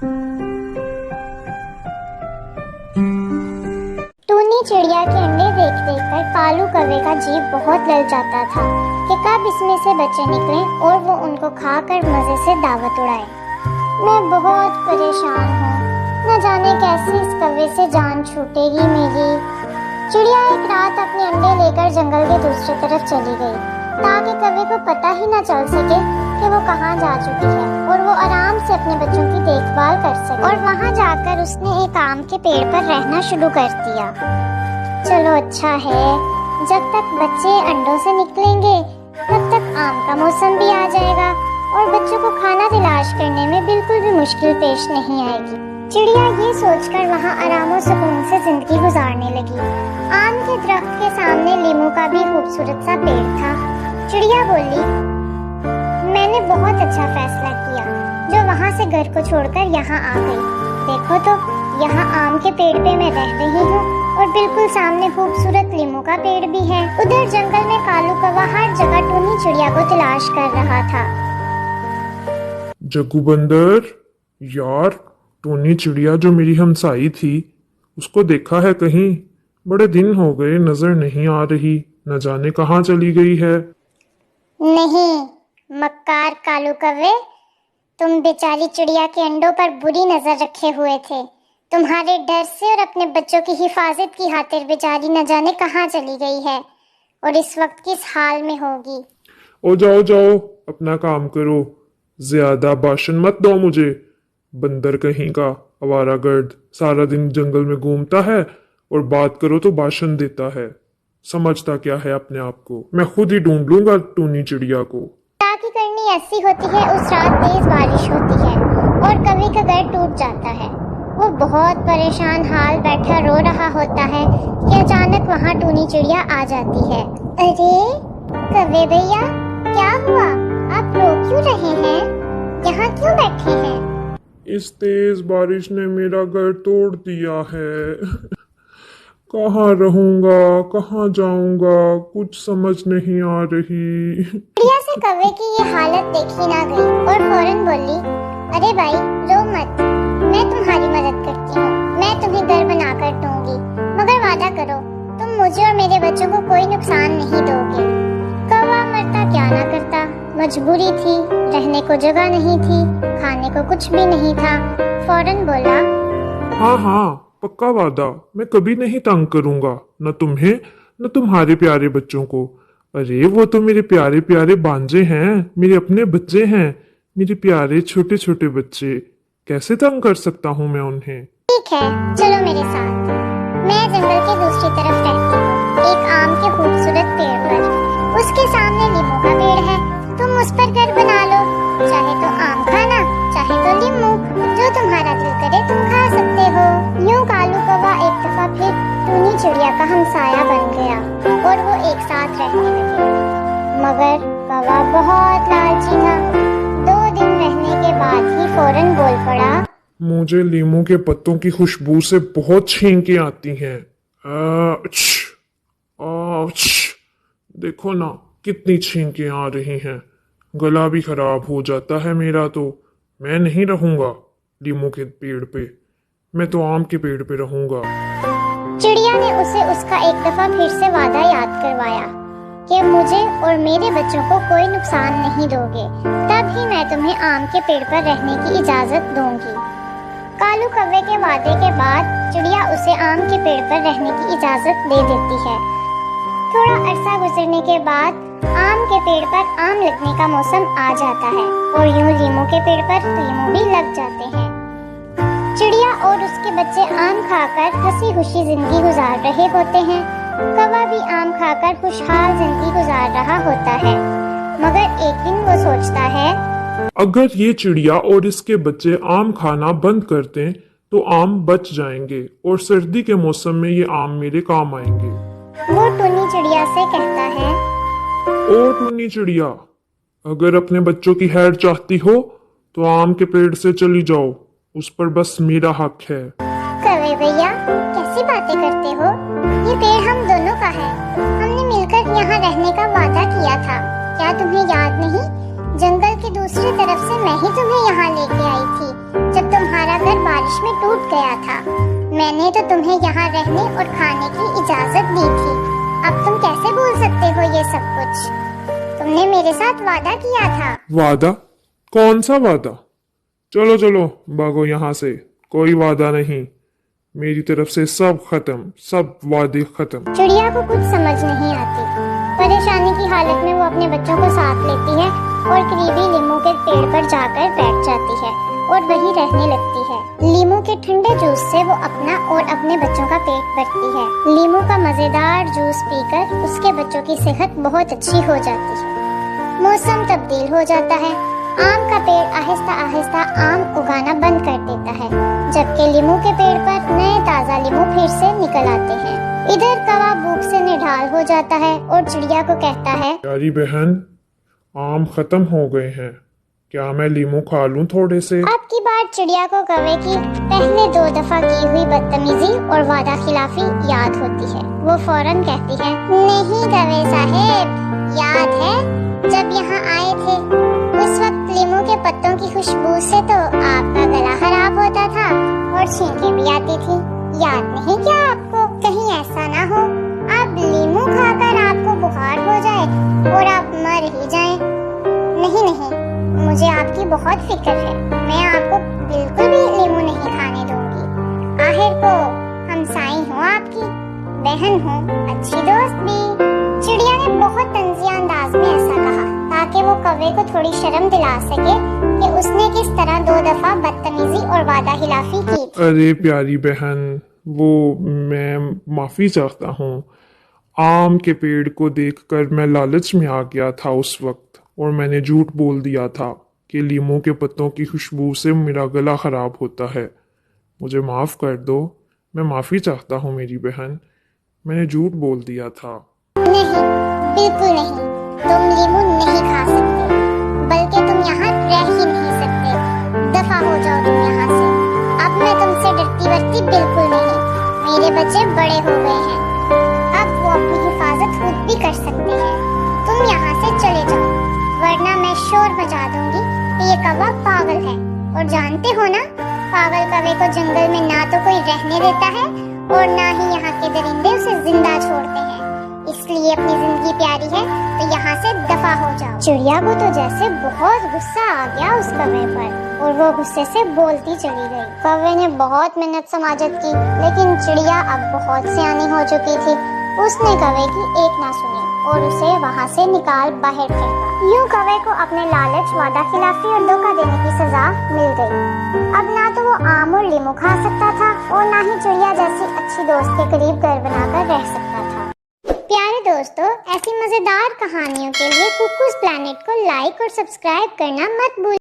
टूनी चिड़िया के अंडे देख देख कर कालू कौवे का जी बहुत लल जाता था कि कब इसमें से बच्चे निकलें और वो उनको खाकर मजे से दावत उड़ाए। मैं बहुत परेशान हूँ, न जाने कैसे इस कौवे से जान छूटेगी मेरी। चिड़िया एक रात अपने अंडे लेकर जंगल के दूसरी तरफ चली गई ताकि कौवे को पता ही न चल सके कि वो कहाँ जा चुकी है और वो आराम से अपने बच्चों की देखभाल कर सके। और वहाँ जाकर उसने एक आम के पेड़ पर रहना शुरू कर दिया। चलो अच्छा है, जब तक बच्चे अंडों से निकलेंगे तब तक आम का मौसम भी आ जाएगा और बच्चों को खाना तलाश करने में बिल्कुल भी मुश्किल पेश नहीं आएगी। चिड़िया ये सोचकर वहाँ आराम और सुकून से जिंदगी गुजारने लगी। आम के दरख्त के सामने लीमू का भी खूबसूरत सा पेड़ था। चिड़िया बोली, मैंने बहुत अच्छा फैसला किया जो वहाँ से घर को छोड़कर यहाँ आ गई। देखो तो यहाँ आम के पेड़ पे मैं रह रही हूँ और बिल्कुल सामने खूबसूरत लीमू का पेड़ भी है। उधर जंगल में कालू कौवा हर जगह टूनी चिड़िया को तलाश कर रहा था। जग्गू बंदर, यार टूनी चिड़िया जो मेरी हमसाई थी उसको देखा है कहीं? बड़े दिन हो गए, नजर नहीं आ रही, न जाने कहाँ चली गई है। नहीं मक्कार कालू कौवे, तुम बेचारी चिड़िया के अंडों पर बुरी नजर रखे हुए थे। तुम्हारे डर से और अपने बच्चों की हिफाजत की खातिर बेचारी न जाने कहाँ चली गई है और इस वक्त किस हाल में होगी। ओ जाओ जाओ, अपना काम करो, ज्यादा भाषण मत दो मुझे। बंदर कहीं का आवारागर्द सारा दिन जंगल में घूमता है और बात करो तो भाषण देता है। समझता क्या है अपने आप को? मैं खुद ही ढूंढ लूंगा टूनी चिड़िया को। की करनी ऐसी होती है, उस रात तेज बारिश होती है और कभी का घर टूट जाता है। वो बहुत परेशान हाल बैठा रो रहा होता है कि अचानक वहाँ टूनी चिड़िया आ जाती है। अरे कौवे भैया, क्या हुआ? आप रो क्यों रहे हैं? यहाँ क्यों बैठे हैं? इस तेज बारिश ने मेरा घर तोड़ दिया है। कहाँ रहूंगा, कहाँ जाऊंगा, कुछ समझ नहीं आ रही। चिड़िया से कौवे की ये हालत देखी ना गई और फौरन बोली, अरे भाई रो मत, मैं तुम्हारी मदद करती हूँ। मैं तुम्हें घर बनाकर दूंगी, मगर वादा करो तुम मुझे और मेरे बच्चों को कोई नुकसान नहीं दोगे। कौवा मरता क्या ना करता, मजबूरी थी, रहने को जगह नहीं थी, खाने को कुछ भी नहीं था। फौरन बोला, हाँ हाँ पक्का वादा, मैं कभी नहीं तंग करूंगा, न तुम्हें न तुम्हारे प्यारे बच्चों को। अरे वो तो मेरे प्यारे प्यारे भांजे हैं, मेरे अपने बच्चे हैं, मेरे प्यारे छोटे छोटे बच्चे। कैसे तंग कर सकता हूँ मैं उन्हें? ठीक है चलो मेरे साथ। मैं जंगल के दूसरी तरफ रहती हूँ, एक आम के खूबसूरत पेड़ पर। उसके सामने नींबू का पेड़ है, तुम उस पर घर बना लो। चाहे तो आम खाना, चाहे तो नींबू, जो तुम्हारा दिल करे तुम खा सकते हो। यूं कालू कौवा एक दफा फिर टूनी चिड़िया का हमसाया बन गया और वो एक साथ रहने लगे। मगर कौवा बहुत लालची था। 2 दिन रहने के बाद ही फौरन बोल पड़ा, मुझे लीमू के पत्तों की खुशबू से बहुत छींकें आती हैं। आच, आच, देखो ना कितनी छींकें आ रही हैं, गला भी खराब हो जाता है मेरा। तो मैं नहीं रहूंगा लीमू के पेड़ पे, मैं तो आम के पेड़ पे रहूंगा। चिड़िया ने उसे उसका एक दफा फिर से वादा याद करवाया कि मुझे और मेरे बच्चों को कोई नुकसान नहीं दोगे, तब ही मैं तुम्हें आम के पेड़ पर रहने की इजाजत दूंगी। कालू कौवे के वादे के बाद चिड़िया उसे आम के पेड़ पर रहने की इजाजत दे देती है। थोड़ा अरसा गुजरने के बाद आम के पेड़ पर आम लगने का मौसम आ जाता है और यूं लीमू के पेड़ पर लीमू भी लग जाते हैं। चिड़िया और उसके बच्चे आम खाकर हंसी खुशी जिंदगी गुजार रहे होते हैं। कौवा भी आम खाकर खुशहाल जिंदगी गुजार रहा होता है। मगर एक दिन वो सोचता है, अगर ये चिड़िया और इसके बच्चे आम खाना बंद कर दें तो आम बच जाएंगे और सर्दी के मौसम में ये आम मेरे काम आएंगे। वो टूनी चिड़िया से कहता है, ओ टूनी चिड़िया, अगर अपने बच्चों की खैर चाहती हो तो आम के पेड़ से चली जाओ, उस पर बस मेरा हक है। कौवे भैया कैसी बातें करते हो, ये पेड़ हम दोनों का है, हमने मिलकर यहाँ रहने का वादा किया था, क्या तुम्हें याद नहीं? जंगल की दूसरी तरफ से मैं ही तुम्हें यहाँ लेके आई थी जब तुम्हारा मैंने तो तुम्हें यहाँ रहने और खाने की इजाजत दी थी, अब तुम कैसे भूल सकते हो ये सब कुछ? तुमने मेरे साथ वादा किया था। वादा? कौन सा वादा? चलो चलो भागो यहाँ से, कोई वादा नहीं, मेरी तरफ से सब खत्म, सब वादे खत्म। चिड़िया को कुछ समझ नहीं आती। परेशानी की हालत में वो अपने बच्चों को साथ लेती है और करीबी लीमू के पेड़ पर जाकर बैठ जाती है और वहीं रहने लगती है। लीमू के ठंडे जूस से वो अपना और अपने बच्चों का पेट भरती है। लीमू का मजेदार जूस पीकर उसके बच्चों की सेहत बहुत अच्छी हो जाती है। मौसम तब्दील हो जाता है। आम का पेड़ आहिस्ता आहिस्ता आम उगाना बंद कर देता है, जबकि लीमू के पेड़ पर नए ताजा लीमू फिर से निकल आते हैं। इधर कौवा भूख से निढाल हो जाता है और चिड़िया को कहता है, प्यारी बहन, आम खत्म हो गए हैं, क्या मैं लीमू खा लूं थोड़े से? अब की बार चिड़िया को कौवे की पहले 2 दफा की हुई बदतमीजी और वादा खिलाफी याद होती है। वो फौरन कहती है, नहीं कौवे साहेब, याद है जब यहाँ आए थे, उस वक्त लीमू के पत्तों की खुशबू से तो आपका गला खराब होता था और छींकें भी आती थी। याद नहीं क्या आपको? कहीं ऐसा ना हो अब लीमू खाकर आपको बुखार हो जाए और आप मर ही जाएं। नहीं नहीं, मुझे आपकी बहुत फिक्र है, मैं आपको बिल्कुल भी लीमू नहीं खाने दूंगी। आखिर को हम साई हूँ आपकी, बहन हूँ, अच्छी दोस्त भी। चिड़िया ने बहुत तंजिया अंदाज में ऐसा कहा ताकि वो कौवे को थोड़ी शर्म दिला सके कि उसने किस तरह 2 दफा बदतमीजी और वादा खिलाफी की थी। अरे प्यारी बहन, वो मैं माफी चाहता हूँ। आम के पेड़ को देखकर मैं लालच में आ गया था उस वक्त, और मैंने झूठ बोल दिया था कि लीमू के पत्तों की खुशबू से मेरा गला खराब होता है। मुझे माफ कर दो, मैं माफी चाहता हूँ मेरी बहन, मैंने झूठ बोल दिया था। नहीं, बिल्कुल नहीं, तुम लीमू नहीं खा सकते, बल्कि तुम यहाँ रह ही नहीं सकते। दफा हो जाओ तुम यहाँ से, अब मैं तुमसे डरती वरती बिल्कुल नहीं। मेरे बच्चे बड़े हो गए हैं, अब वो अपनी हिफाजत खुद भी कर सकते हैं। तुम यहाँ से चले जाओ, वरना मैं शोर मचा दूंगी कि ये कौवा पागल है। और जानते हो ना, पागल कौवे को जंगल में ना तो कोई रहने देता है और ना ही यहाँ के दरिंदे उसे जिंदा छोड़ते हैं। इसलिए अपनी जिंदगी प्यारी है तो यहाँ से दफा हो जाओ। चिड़िया को तो जैसे बहुत गुस्सा आ गया उस कौवे पर और वो गुस्से से बोलती चली गई। कौवे ने बहुत मेहनत समाजत की, लेकिन चिड़िया अब बहुत सियानी हो चुकी थी। उसने कौवे की एक ना सुनी और उसे वहाँ से निकाल बाहर फेंका। यूं कौवे को अपने लालच, वादा खिलाफी और धोखा देने की सजा मिल गई। अब ना तो वो आम और लीमू खा सकता था और ना ही चिड़िया जैसी अच्छी दोस्त के करीब घर बनाकर रह सकता था। प्यारे दोस्तों, ऐसी मजेदार कहानियों के लिए कुक्कूज़ प्लैनेट को लाइक और सब्सक्राइब करना मत भूलिए।